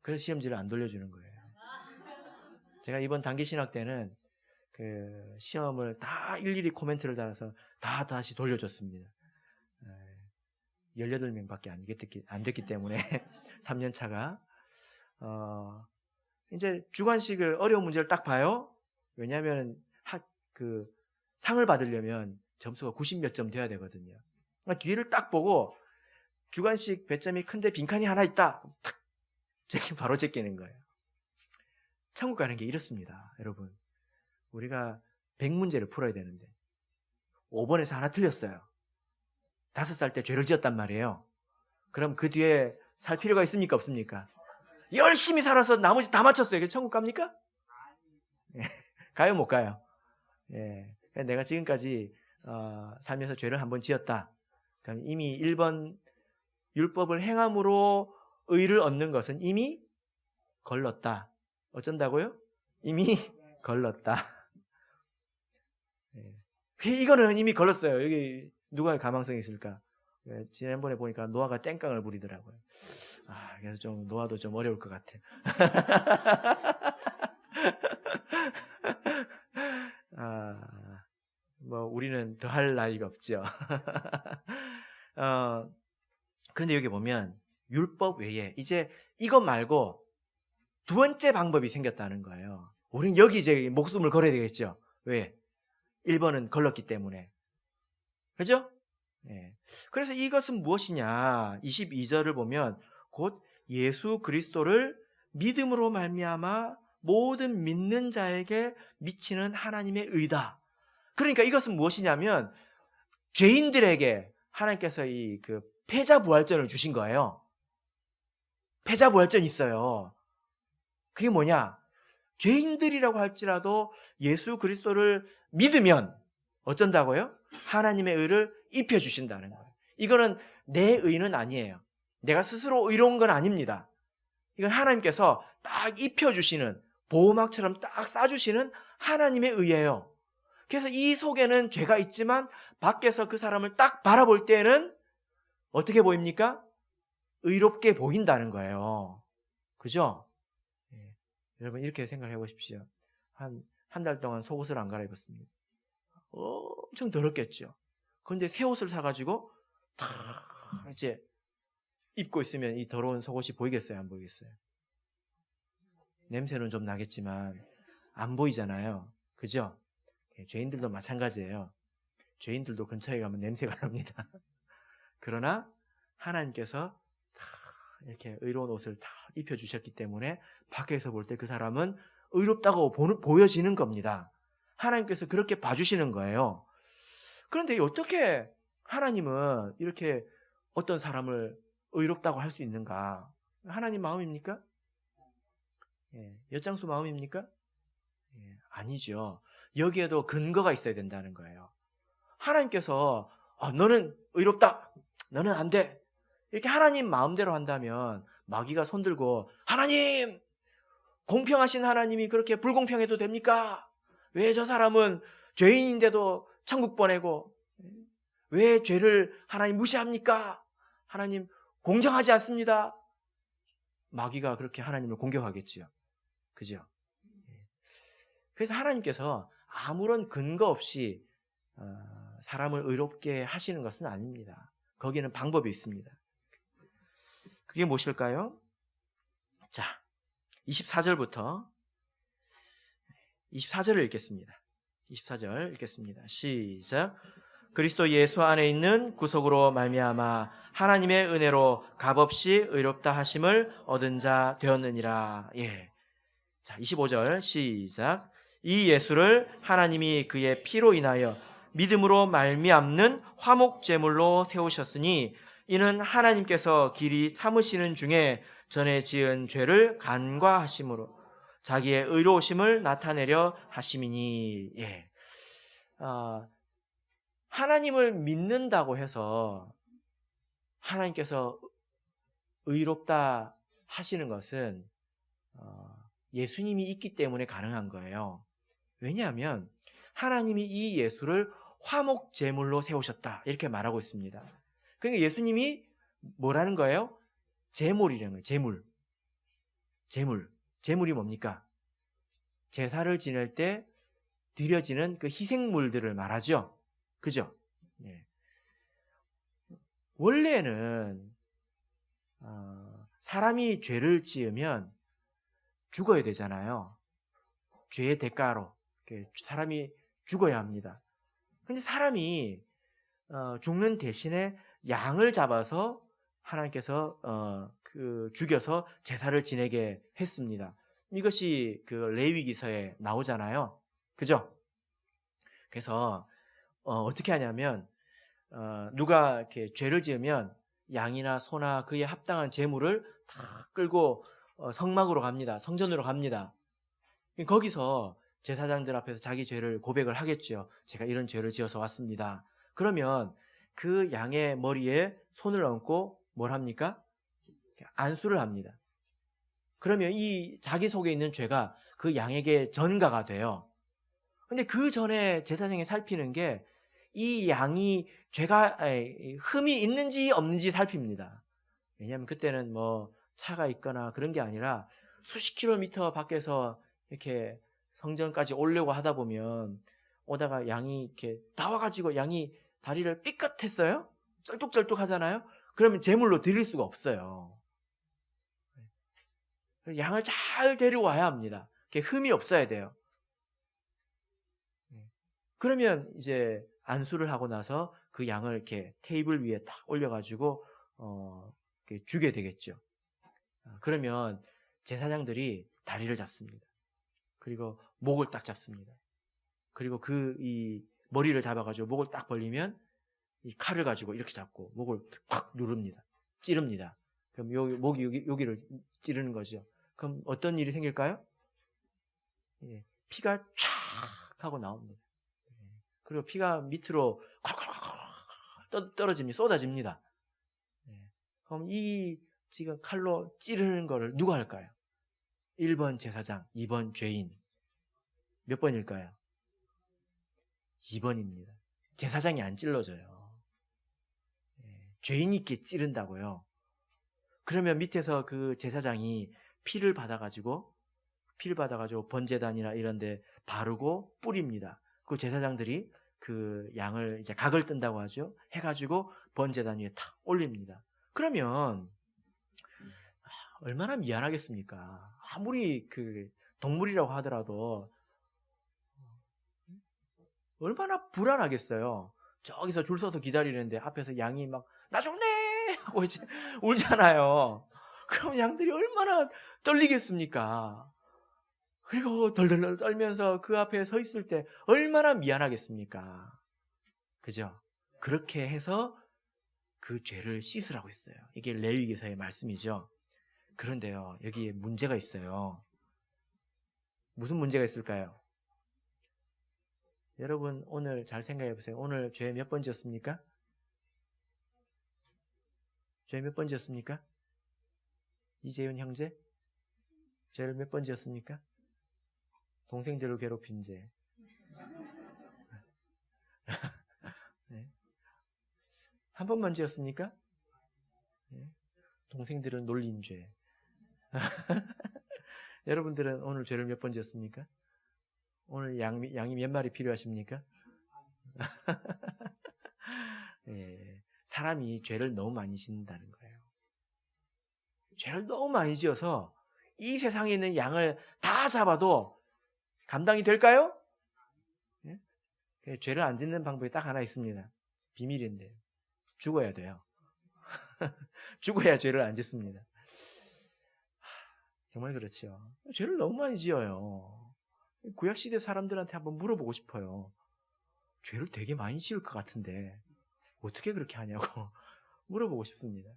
그래서 시험지를 안 돌려주는 거예요. 제가 이번 단기 신학 때는 그 시험을 다 일일이 코멘트를 달아서 다 다시 돌려줬습니다. 18명밖에 안 됐기 때문에 3년 차가 이제 주관식을 어려운 문제를 딱 봐요. 왜냐하면 상을 받으려면 점수가 90몇 점 돼야 되거든요. 뒤를 딱 보고 주관식 배점이 큰데 빈칸이 하나 있다, 탁 바로 제끼는 거예요. 천국 가는 게 이렇습니다. 여러분, 우리가 100문제를 풀어야 되는데 5번에서 하나 틀렸어요. 5살 때 죄를 지었단 말이에요. 그럼 그 뒤에 살 필요가 있습니까? 없습니까? 열심히 살아서 나머지 다 맞췄어요. 그게 천국 갑니까? 가요, 못 가요? 내가 지금까지 살면서 죄를 한번 지었다. 그럼 이미 1번 율법을 행함으로 의를 얻는 것은 이미 걸렀다. 어쩐다고요? 이미 걸렀다. 이거는 이미 걸렀어요. 여기 누가 가망성이 있을까? 지난번에 보니까 노아가 땡깡을 부리더라고요. 그래서 좀 노아도 좀 어려울 것 같아요. 뭐 우리는 더 할 나이가 없죠. 그런데 여기 보면 율법 외에 이제 이것 말고 두 번째 방법이 생겼다는 거예요. 우리는 여기 이제 목숨을 걸어야 되겠죠. 왜? 1번은 걸렀기 때문에. 그죠? 네. 그래서 이것은 무엇이냐? 22절을 보면 곧 예수 그리스도를 믿음으로 말미암아 모든 믿는 자에게 미치는 하나님의 의다. 그러니까 이것은 무엇이냐면 죄인들에게 하나님께서 이 그 패자부활전을 주신 거예요. 패자부활전이 있어요. 그게 뭐냐? 죄인들이라고 할지라도 예수 그리스도를 믿으면 어쩐다고요? 하나님의 의를 입혀주신다는 거예요. 이거는 내 의는 아니에요. 내가 스스로 의로운 건 아닙니다. 이건 하나님께서 딱 입혀주시는, 보호막처럼 딱 싸주시는 하나님의 의예요. 그래서 이 속에는 죄가 있지만 밖에서 그 사람을 딱 바라볼 때는 어떻게 보입니까? 의롭게 보인다는 거예요. 그죠? 여러분 이렇게 생각해 보십시오. 한 달 동안 속옷을 안 갈아입었습니다. 엄청 더럽겠죠. 그런데 새 옷을 사가지고 탁 이제 입고 있으면 이 더러운 속옷이 보이겠어요? 안 보이겠어요? 냄새는 좀 나겠지만 안 보이잖아요. 그죠? 죄인들도 마찬가지예요. 죄인들도 근처에 가면 냄새가 납니다. 그러나 하나님께서 이렇게 의로운 옷을 다 입혀주셨기 때문에 밖에서 볼 때 그 사람은 의롭다고 보여지는 겁니다. 하나님께서 그렇게 봐주시는 거예요. 그런데 어떻게 하나님은 이렇게 어떤 사람을 의롭다고 할 수 있는가? 하나님 마음입니까? 엿장수 마음입니까? 아니죠. 여기에도 근거가 있어야 된다는 거예요. 하나님께서 너는 의롭다, 너는 안 돼, 이렇게 하나님 마음대로 한다면 마귀가 손들고 하나님, 공평하신 하나님이 그렇게 불공평해도 됩니까? 왜 저 사람은 죄인인데도 천국 보내고, 왜 죄를 하나님 무시합니까? 하나님 공정하지 않습니다. 마귀가 그렇게 하나님을 공격하겠지요. 그죠? 그래서 하나님께서 아무런 근거 없이 사람을 의롭게 하시는 것은 아닙니다. 거기는 방법이 있습니다. 그게 무엇일까요? 자, 24절부터 24절을 읽겠습니다. 24절 읽겠습니다. 시작. 그리스도 예수 안에 있는 구속으로 말미암아 하나님의 은혜로 값없이 의롭다 하심을 얻은 자 되었느니라. 자, 25절 시작. 이 예수를 하나님이 그의 피로 인하여 믿음으로 말미암는 화목 제물로 세우셨으니 이는 하나님께서 길이 참으시는 중에 전에 지은 죄를 간과하심으로 자기의 의로우심을 나타내려 하심이니. 하나님을 믿는다고 해서 하나님께서 의롭다 하시는 것은 예수님이 있기 때문에 가능한 거예요. 왜냐하면 하나님이 이 예수를 화목 제물로 세우셨다 이렇게 말하고 있습니다. 그러니까 예수님이 뭐라는 거예요? 제물이라는 거예요. 제물이 뭡니까? 제사를 지낼 때 드려지는 그 희생물들을 말하죠. 그죠? 원래는 사람이 죄를 지으면 죽어야 되잖아요. 죄의 대가로 사람이 죽어야 합니다. 근데 사람이 죽는 대신에 양을 잡아서 하나님께서 죽여서 제사를 지내게 했습니다. 이것이 그 레위기서에 나오잖아요. 그죠? 그래서 어떻게 하냐면 누가 이렇게 죄를 지으면 양이나 소나 그에 합당한 제물을 다 끌고 성막으로 갑니다. 성전으로 갑니다. 거기서 제사장들 앞에서 자기 죄를 고백을 하겠죠. 제가 이런 죄를 지어서 왔습니다. 그러면 그 양의 머리에 손을 얹고 뭘 합니까? 안수를 합니다. 그러면 이 자기 속에 있는 죄가 그 양에게 전가가 돼요. 근데 그 전에 제사장이 살피는 게 이 양이 흠이 있는지 없는지 살핍니다. 왜냐하면 그때는 뭐 차가 있거나 그런 게 아니라 수십 킬로미터 밖에서 이렇게 성전까지 오려고 하다 보면 오다가 양이 이렇게 나와가지고 양이 다리를 삐끗했어요? 쩔뚝쩔뚝 하잖아요? 그러면 제물로 드릴 수가 없어요. 양을 잘 데리고 와야 합니다. 흠이 없어야 돼요. 그러면 이제 안수를 하고 나서 그 양을 이렇게 테이블 위에 딱 올려가지고 이렇게 주게 되겠죠. 그러면 제사장들이 다리를 잡습니다. 그리고 목을 딱 잡습니다. 그리고 이 머리를 잡아가지고 목을 딱 벌리면 이 칼을 가지고 이렇게 잡고 목을 팍 누릅니다. 찌릅니다. 그럼 여기를 찌르는 거죠. 그럼 어떤 일이 생길까요? 예, 피가 촥 하고 나옵니다. 그리고 피가 밑으로 콸콸콸 떨어집니다. 쏟아집니다. 그럼 이 지금 칼로 찌르는 거를 누가 할까요? 1번 제사장, 2번 죄인. 몇 번일까요? 2번입니다. 제사장이 안 찔러져요. 죄인이 있게 찌른다고요. 그러면 밑에서 그 제사장이 피를 받아가지고 번제단이나 이런 데 바르고 뿌립니다. 그 제사장들이 그 양을 이제 각을 뜬다고 하죠. 해가지고 번제단 위에 탁 올립니다. 그러면 얼마나 미안하겠습니까? 아무리 그 동물이라고 하더라도 얼마나 불안하겠어요. 저기서 줄 서서 기다리는데 앞에서 양이 막 나 죽네 하고 이제 울잖아요. 그럼 양들이 얼마나 떨리겠습니까? 그리고 덜덜덜 떨면서 그 앞에 서 있을 때 얼마나 미안하겠습니까? 그죠? 그렇게 해서 그 죄를 씻으라고 했어요. 이게 레위기서의 말씀이죠. 그런데요, 여기에 문제가 있어요. 무슨 문제가 있을까요? 여러분 오늘 잘 생각해 보세요. 오늘 죄 몇 번 지었습니까? 죄 몇 번 지었습니까? 이재윤 형제? 죄를 몇 번 지었습니까? 동생들을 괴롭힌 죄. 네. 한 번만 지었습니까? 네. 동생들은 놀린 죄. 여러분들은 오늘 죄를 몇 번 지었습니까? 오늘 양이 몇 마리 필요하십니까? 네. 사람이 죄를 너무 많이 짓는다는 거예요. 죄를 너무 많이 지어서 이 세상에 있는 양을 다 잡아도 감당이 될까요? 네? 죄를 안 짓는 방법이 딱 하나 있습니다. 비밀인데 죽어야 돼요. 죽어야 죄를 안 짓습니다. 정말 그렇죠. 죄를 너무 많이 지어요. 구약시대 사람들한테 한번 물어보고 싶어요. 죄를 되게 많이 지을 것 같은데 어떻게 그렇게 하냐고 물어보고 싶습니다.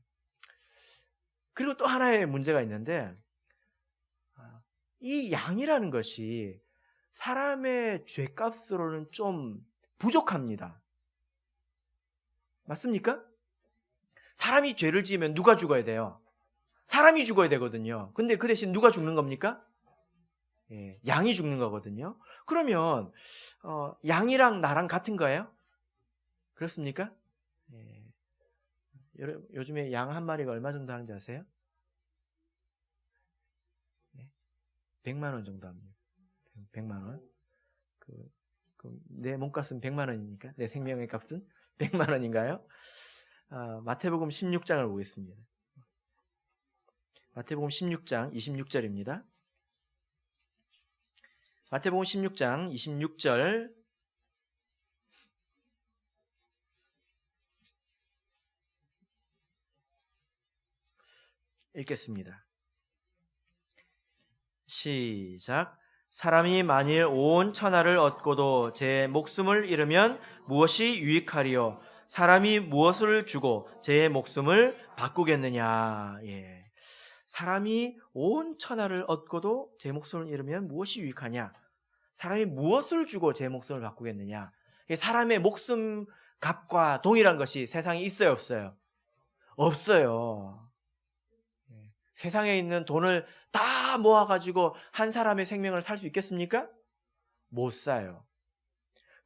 그리고 또 하나의 문제가 있는데 이 양이라는 것이 사람의 죄값으로는 좀 부족합니다. 맞습니까? 사람이 죄를 지으면 누가 죽어야 돼요? 사람이 죽어야 되거든요. 근데 그 대신 누가 죽는 겁니까? 예, 양이 죽는 거거든요. 그러면 양이랑 나랑 같은 거예요? 그렇습니까? 예. 요즘에 양 한 마리가 얼마 정도 하는지 아세요? 100만 원 정도 합니다. 100만 원. 내 몸값은 100만 원이니까 내 생명의 값은 100만 원인가요? 마태복음 16장을 보겠습니다. 마태복음 16장 26절입니다. 마태복음 16장 26절 읽겠습니다. 시작. 사람이 만일 온 천하를 얻고도 제 목숨을 잃으면 무엇이 유익하리요? 사람이 무엇을 주고 제 목숨을 바꾸겠느냐? 예. 사람이 온 천하를 얻고도 제 목숨을 잃으면 무엇이 유익하냐? 사람이 무엇을 주고 제 목숨을 바꾸겠느냐? 사람의 목숨 값과 동일한 것이 세상에 있어요, 없어요? 없어요. 세상에 있는 돈을 다 모아가지고 한 사람의 생명을 살 수 있겠습니까? 못 사요.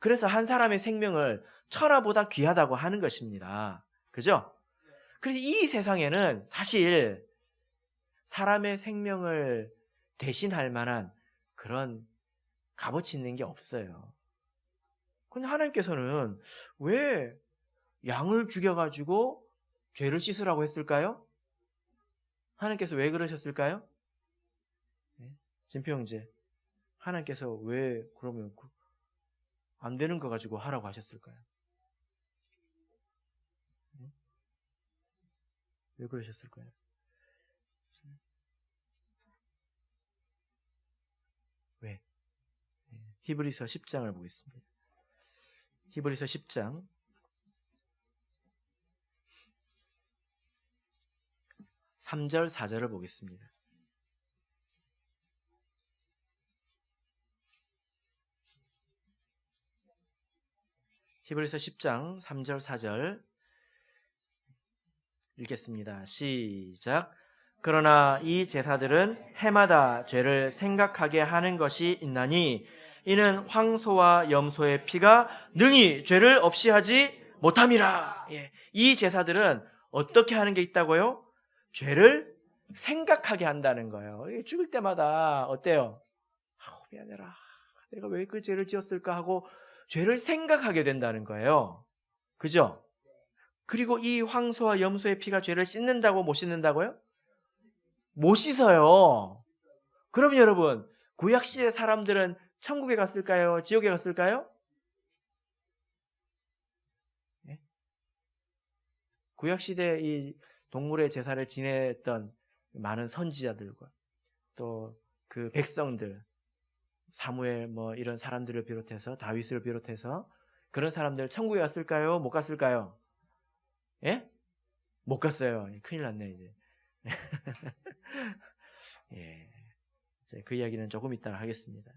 그래서 한 사람의 생명을 천하보다 귀하다고 하는 것입니다. 그죠? 그래서 이 세상에는 사실 사람의 생명을 대신할 만한 그런 값어치 있는 게 없어요. 근데 하나님께서는 왜 양을 죽여가지고 죄를 씻으라고 했을까요? 하나님께서 왜 그러셨을까요? 진표 형제, 하나님께서 왜 그러면 안 되는 거 가지고 하라고 하셨을까요? 왜 그러셨을까요? 왜? 히브리서 10장을 보겠습니다. 히브리서 10장 3절 4절을 보겠습니다. 히브리서 10장 3절 4절 읽겠습니다. 시작. 그러나 이 제사들은 해마다 죄를 생각하게 하는 것이 있나니 이는 황소와 염소의 피가 능히 죄를 없이 하지 못함이라. 이 제사들은 어떻게 하는 게 있다고요? 죄를 생각하게 한다는 거예요. 죽을 때마다 어때요? 미안해라. 내가 왜 그 죄를 지었을까 하고 죄를 생각하게 된다는 거예요. 그죠? 그리고 이 황소와 염소의 피가 죄를 씻는다고 못 씻는다고요? 못 씻어요. 그럼 여러분, 구약시대 사람들은 천국에 갔을까요? 지옥에 갔을까요? 네? 구약시대 이 동물의 제사를 지냈던 많은 선지자들과 또 그 백성들, 사무엘 뭐 이런 사람들을 비롯해서 다윗을 비롯해서 그런 사람들 천국에 갔을까요? 못 갔을까요? 예? 못 갔어요. 큰일 났네 이제. 예. 그 이야기는 조금 이따가 하겠습니다.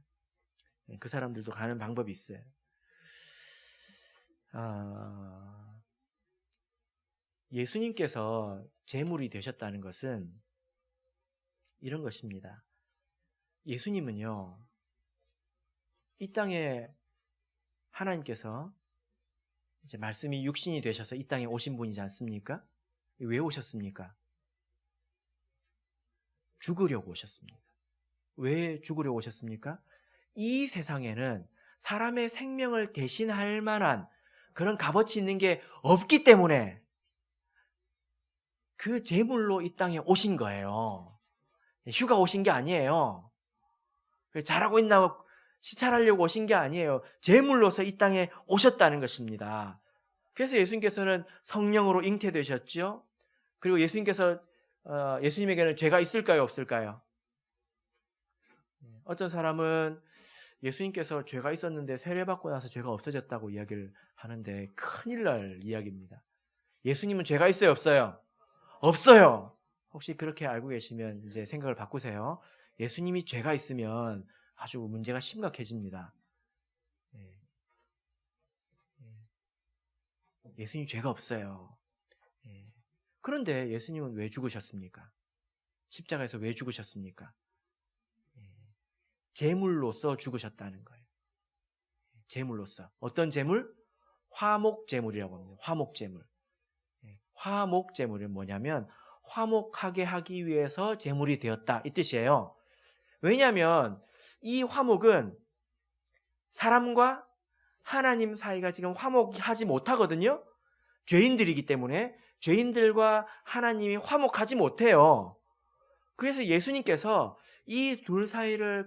그 사람들도 가는 방법이 있어요. 예수님께서 제물이 되셨다는 것은 이런 것입니다. 예수님은요, 이 땅에 하나님께서 이제 말씀이 육신이 되셔서 이 땅에 오신 분이지 않습니까? 왜 오셨습니까? 죽으려고 오셨습니다. 왜 죽으려고 오셨습니까? 이 세상에는 사람의 생명을 대신할 만한 그런 값어치 있는 게 없기 때문에 그 제물로 이 땅에 오신 거예요. 휴가 오신 게 아니에요. 잘하고 있나 시찰하려고 오신 게 아니에요. 제물로서 이 땅에 오셨다는 것입니다. 그래서 예수님께서는 성령으로 잉태되셨죠. 그리고 예수님에게는 죄가 있을까요, 없을까요? 어떤 사람은 예수님께서 죄가 있었는데 세례받고 나서 죄가 없어졌다고 이야기를 하는데 큰일 날 이야기입니다. 예수님은 죄가 있어요, 없어요? 없어요. 혹시 그렇게 알고 계시면 이제 생각을 바꾸세요. 예수님이 죄가 있으면 아주 문제가 심각해집니다. 예수님 죄가 없어요. 그런데 예수님은 왜 죽으셨습니까? 십자가에서 왜 죽으셨습니까? 제물로서 죽으셨다는 거예요. 제물로서. 어떤 제물? 화목제물이라고 합니다. 화목제물. 화목제물은 뭐냐면 화목하게 하기 위해서 제물이 되었다 이 뜻이에요. 왜냐하면 이 화목은 사람과 하나님 사이가 지금 화목하지 못하거든요. 죄인들이기 때문에 죄인들과 하나님이 화목하지 못해요. 그래서 예수님께서 이 둘 사이를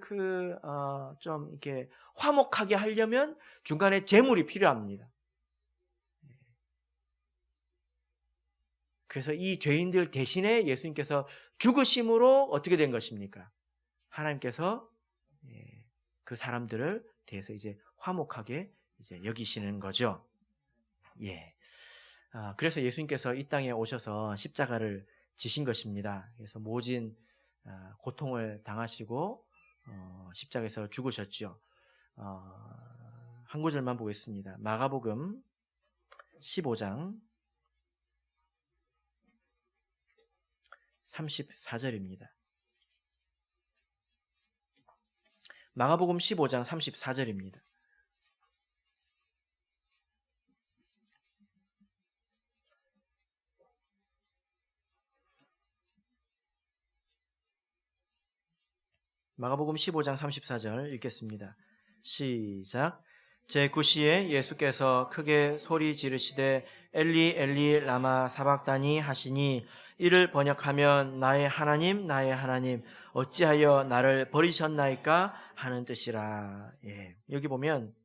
좀 이렇게 화목하게 하려면 중간에 제물이 필요합니다. 그래서 이 죄인들 대신에 예수님께서 죽으심으로 어떻게 된 것입니까? 하나님께서 그 사람들을 대해서 이제 화목하게 이제 여기시는 거죠. 예. 그래서 예수님께서 이 땅에 오셔서 십자가를 지신 것입니다. 그래서 모진 고통을 당하시고 십자가에서 죽으셨죠. 한 구절만 보겠습니다. 마가복음 15장 34절입니다. 마가복음 15장 34절입니다. 마가복음 15장 34절 읽겠습니다. 시작. 제9시에 예수께서 크게 소리 지르시되 엘리 엘리 라마 사박다니 하시니 이를 번역하면 나의 하나님 나의 하나님 어찌하여 나를 버리셨나이까 하는 뜻이라. 여기 보면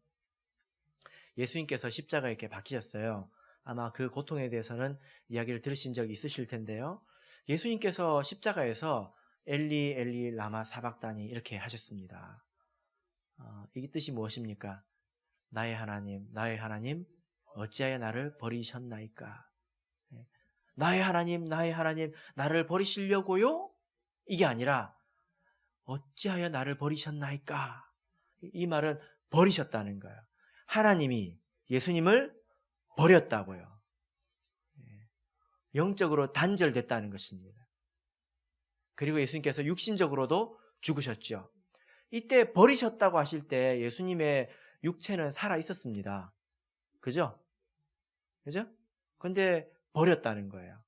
예수님께서 십자가에 이렇게 박히셨어요. 아마 그 고통에 대해서는 이야기를 들으신 적이 있으실 텐데요. 예수님께서 십자가에서 엘리 엘리 라마 사박다니 이렇게 하셨습니다. 이 뜻이 무엇입니까? 나의 하나님 어찌하여 나를 버리셨나이까? 나의 하나님 나를 버리시려고요? 이게 아니라 어찌하여 나를 버리셨나이까? 이 말은 버리셨다는 거예요. 하나님이 예수님을 버렸다고요. 영적으로 단절됐다는 것입니다. 그리고 예수님께서 육신적으로도 죽으셨죠. 이때 버리셨다고 하실 때 예수님의 육체는 살아 있었습니다. 그죠? 근데 버렸다는 거예요.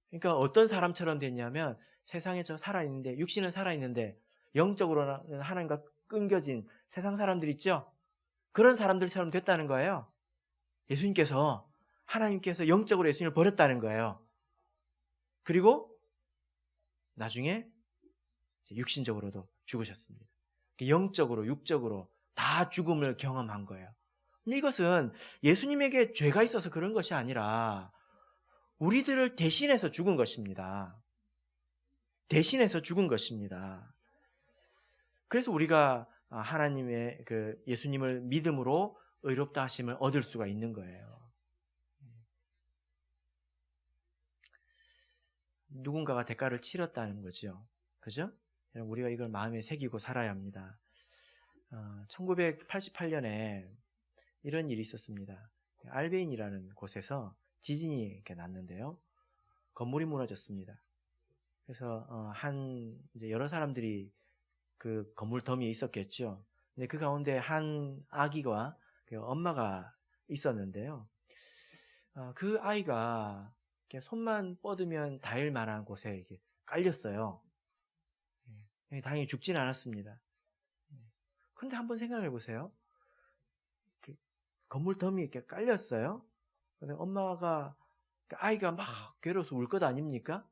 그러니까 어떤 사람처럼 됐냐면 세상에 저 살아있는데, 육신은 살아있는데 영적으로는 하나님과 끊겨진 세상 사람들 있죠? 그런 사람들처럼 됐다는 거예요. 하나님께서 영적으로 예수님을 버렸다는 거예요. 그리고 나중에 육신적으로도 죽으셨습니다. 영적으로, 육적으로 다 죽음을 경험한 거예요. 근데 이것은 예수님에게 죄가 있어서 그런 것이 아니라 우리들을 대신해서 죽은 것입니다. 대신해서 죽은 것입니다. 그래서 우리가 하나님의 그 예수님을 믿음으로 의롭다 하심을 얻을 수가 있는 거예요. 누군가가 대가를 치렀다는 거죠. 그죠? 우리가 이걸 마음에 새기고 살아야 합니다. 1988년에 이런 일이 있었습니다. 알베인이라는 곳에서 지진이 이렇게 났는데요. 건물이 무너졌습니다. 그래서 이제 여러 사람들이 그 건물 더미에 있었겠죠. 근데 그 가운데 한 아기와 그 엄마가 있었는데요. 그 아이가 이렇게 손만 뻗으면 닿을 만한 곳에 이렇게 깔렸어요. 다행히 죽진 않았습니다. 근데 한번 생각해 보세요. 건물 더미에 이렇게 깔렸어요. 근데 엄마가, 아이가 막 괴로워서 울 것 아닙니까?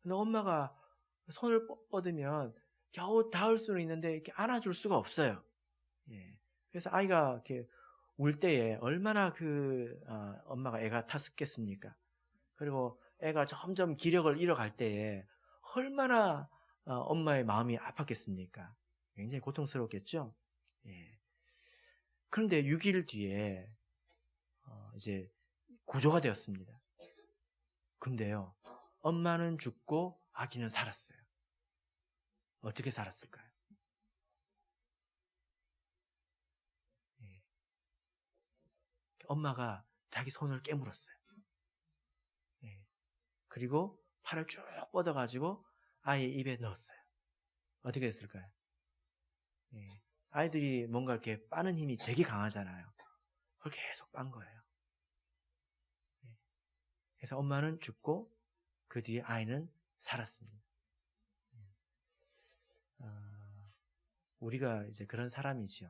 근데 엄마가 손을 뻗으면 겨우 닿을 수는 있는데 이렇게 안아줄 수가 없어요. 그래서 아이가 이렇게 울 때에 얼마나 엄마가 애가 탔었겠습니까? 그리고 애가 점점 기력을 잃어갈 때에 얼마나 엄마의 마음이 아팠겠습니까? 굉장히 고통스럽겠죠? 그런데 6일 뒤에 이제 구조가 되었습니다. 근데요, 엄마는 죽고 아기는 살았어요. 어떻게 살았을까요? 엄마가 자기 손을 깨물었어요. 그리고 팔을 쭉 뻗어가지고 아이의 입에 넣었어요. 어떻게 됐을까요? 아이들이 뭔가 이렇게 빠는 힘이 되게 강하잖아요. 그걸 계속 빤 거예요. 그래서 엄마는 죽고 그 뒤에 아이는 살았습니다. 우리가 이제 그런 사람이죠.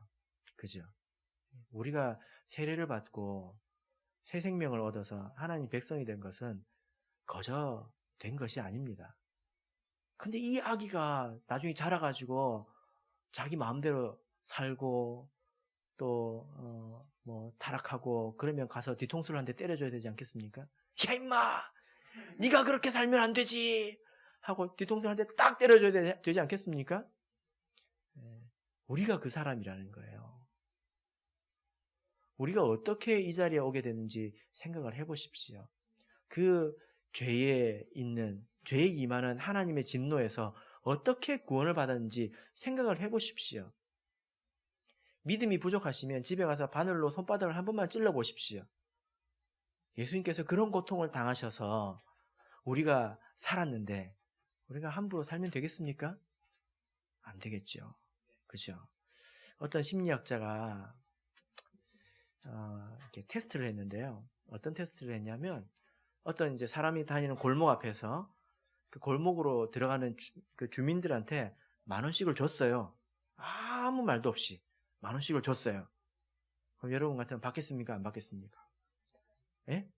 그죠? 우리가 세례를 받고 새 생명을 얻어서 하나님 백성이 된 것은 거저 된 것이 아닙니다. 근데 이 아기가 나중에 자라가지고 자기 마음대로 살고 또 타락하고 그러면 가서 뒤통수를 한 대 때려줘야 되지 않겠습니까? 야 임마! 네가 그렇게 살면 안 되지! 하고 뒤통수를 한 대 딱 때려줘야 되지 않겠습니까? 우리가 그 사람이라는 거예요. 우리가 어떻게 이 자리에 오게 됐는지 생각을 해보십시오. 그 죄에 임하는 하나님의 진노에서 어떻게 구원을 받았는지 생각을 해보십시오. 믿음이 부족하시면 집에 가서 바늘로 손바닥을 한 번만 찔러 보십시오. 예수님께서 그런 고통을 당하셔서 우리가 살았는데 우리가 함부로 살면 되겠습니까? 안 되겠죠. 그죠? 어떤 심리학자가 이렇게 테스트를 했는데요. 어떤 테스트를 했냐면 어떤 이제 사람이 다니는 골목 앞에서 그 골목으로 들어가는 그 주민들한테 10,000원씩을 줬어요. 아무 말도 없이 10,000원씩을 줬어요. 그럼 여러분 같으면 받겠습니까? 안 받겠습니까? 예?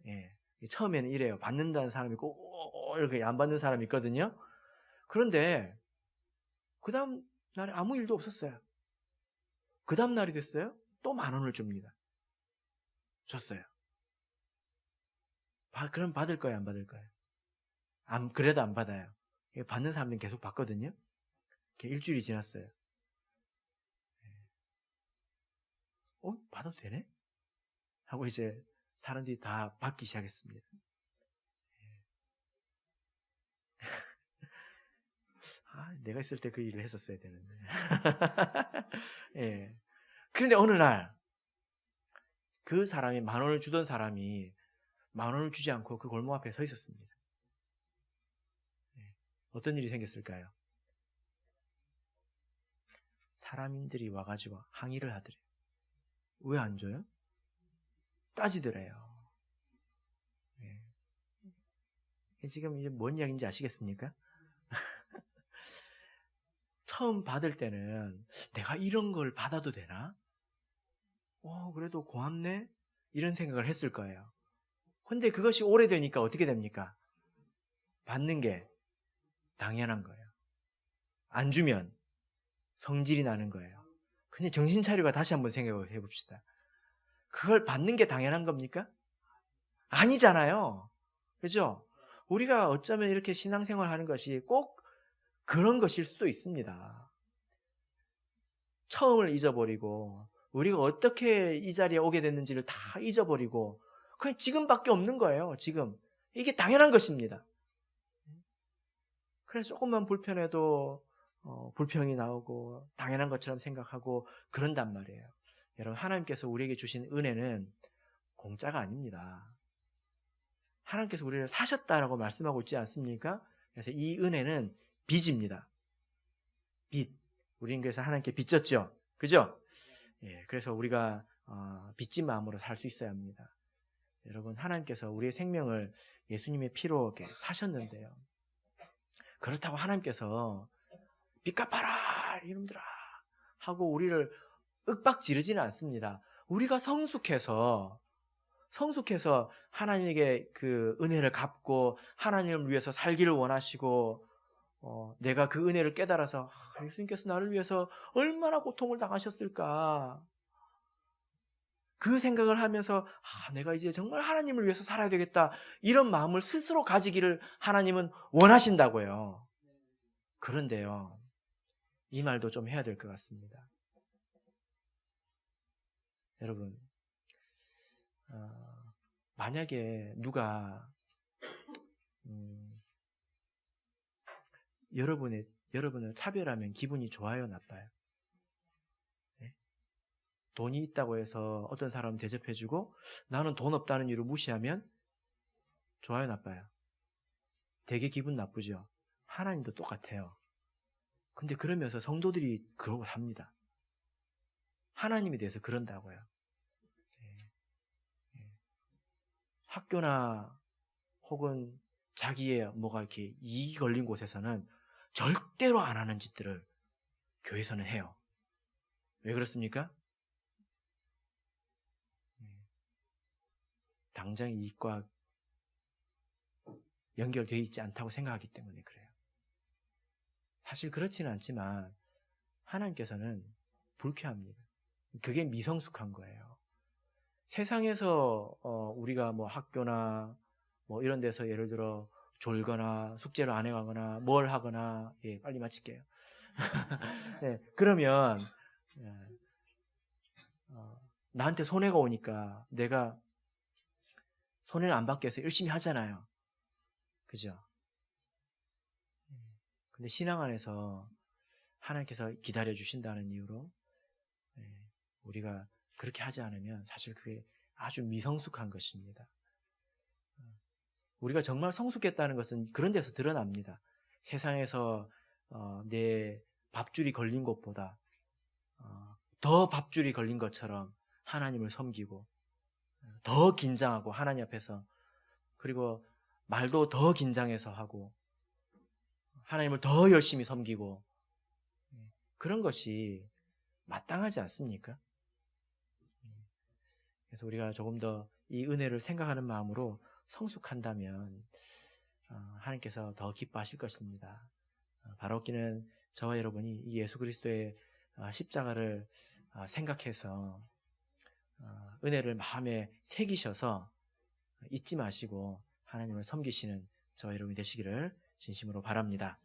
예. 처음에는 이래요. 받는다는 사람이 꼭 이렇게 안 받는 사람이 있거든요. 그런데 그 다음 날에 아무 일도 없었어요. 그 다음 날이 됐어요. 또 10,000원을 줍니다. 줬어요. 그럼 받을 거예요? 안 받을 거예요? 그래도 안 받아요. 받는 사람들은 계속 받거든요. 일주일이 지났어요. 받아도 되네? 하고 이제 사람들이 다 받기 시작했습니다. 내가 있을 때 그 일을 했었어야 되는데. 예. 그런데 어느 날, 그 사람이 10,000원을 주던 사람이 10,000원을 주지 않고 그 골목 앞에 서 있었습니다. 어떤 일이 생겼을까요? 사람들이 와가지고 항의를 하더래요. 왜 안 줘요? 따지더래요. 지금 이제 뭔 이야기인지 아시겠습니까? 처음 받을 때는 내가 이런 걸 받아도 되나? 그래도 고맙네? 이런 생각을 했을 거예요. 근데 그것이 오래되니까 어떻게 됩니까? 받는 게 당연한 거예요. 안 주면 성질이 나는 거예요. 근데 정신 차리고 다시 한번 생각해 봅시다. 그걸 받는 게 당연한 겁니까? 아니잖아요. 그죠? 우리가 어쩌면 이렇게 신앙생활 하는 것이 꼭 그런 것일 수도 있습니다. 처음을 잊어버리고 우리가 어떻게 이 자리에 오게 됐는지를 다 잊어버리고 그냥 지금밖에 없는 거예요. 지금. 이게 당연한 것입니다. 그래서 조금만 불편해도 불평이 나오고 당연한 것처럼 생각하고 그런단 말이에요. 여러분, 하나님께서 우리에게 주신 은혜는 공짜가 아닙니다. 하나님께서 우리를 사셨다라고 말씀하고 있지 않습니까? 그래서 이 은혜는 빚입니다. 빚. 우리는 그래서 하나님께 빚졌죠. 그죠? 예, 그래서 우리가 빚진 마음으로 살 수 있어야 합니다. 여러분, 하나님께서 우리의 생명을 예수님의 피로 이렇게 사셨는데요. 그렇다고 하나님께서 빚 갚아라 이놈들아 하고 우리를 윽박 지르지는 않습니다. 우리가 성숙해서 하나님에게 그 은혜를 갚고 하나님을 위해서 살기를 원하시고 내가 그 은혜를 깨달아서 예수님께서 나를 위해서 얼마나 고통을 당하셨을까 그 생각을 하면서 내가 이제 정말 하나님을 위해서 살아야 되겠다 이런 마음을 스스로 가지기를 하나님은 원하신다고요. 그런데요, 이 말도 좀 해야 될 것 같습니다. 여러분, 만약에 누가 여러분을 차별하면 기분이 좋아요, 나빠요? 네? 돈이 있다고 해서 어떤 사람은 대접해주고 나는 돈 없다는 이유로 무시하면 좋아요, 나빠요? 되게 기분 나쁘죠? 하나님도 똑같아요. 근데 그러면서 성도들이 그러고 삽니다. 하나님에 대해서 그런다고요. 학교나 혹은 자기의 뭐가 이렇게 이익이 걸린 곳에서는 절대로 안 하는 짓들을 교회에서는 해요. 왜 그렇습니까? 당장 이익과 연결되어 있지 않다고 생각하기 때문에 그래요. 사실 그렇지는 않지만 하나님께서는 불쾌합니다. 그게 미성숙한 거예요. 세상에서 우리가 뭐 학교나 뭐 이런 데서 예를 들어 졸거나 숙제를 안 해가거나 뭘 하거나 빨리 마칠게요. 네, 그러면 나한테 손해가 오니까 내가 손해를 안 받기 위해서 열심히 하잖아요. 그죠? 근데 신앙 안에서 하나님께서 기다려주신다는 이유로 우리가 그렇게 하지 않으면 사실 그게 아주 미성숙한 것입니다. 우리가 정말 성숙했다는 것은 그런 데서 드러납니다. 세상에서 내 밥줄이 걸린 것보다 더 밥줄이 걸린 것처럼 하나님을 섬기고 더 긴장하고 하나님 앞에서 그리고 말도 더 긴장해서 하고 하나님을 더 열심히 섬기고 그런 것이 마땅하지 않습니까? 그래서 우리가 조금 더 이 은혜를 생각하는 마음으로 성숙한다면 하나님께서 더 기뻐하실 것입니다. 바로 없기는 저와 여러분이 이 예수 그리스도의 십자가를 생각해서 은혜를 마음에 새기셔서 잊지 마시고 하나님을 섬기시는 저와 여러분이 되시기를 진심으로 바랍니다.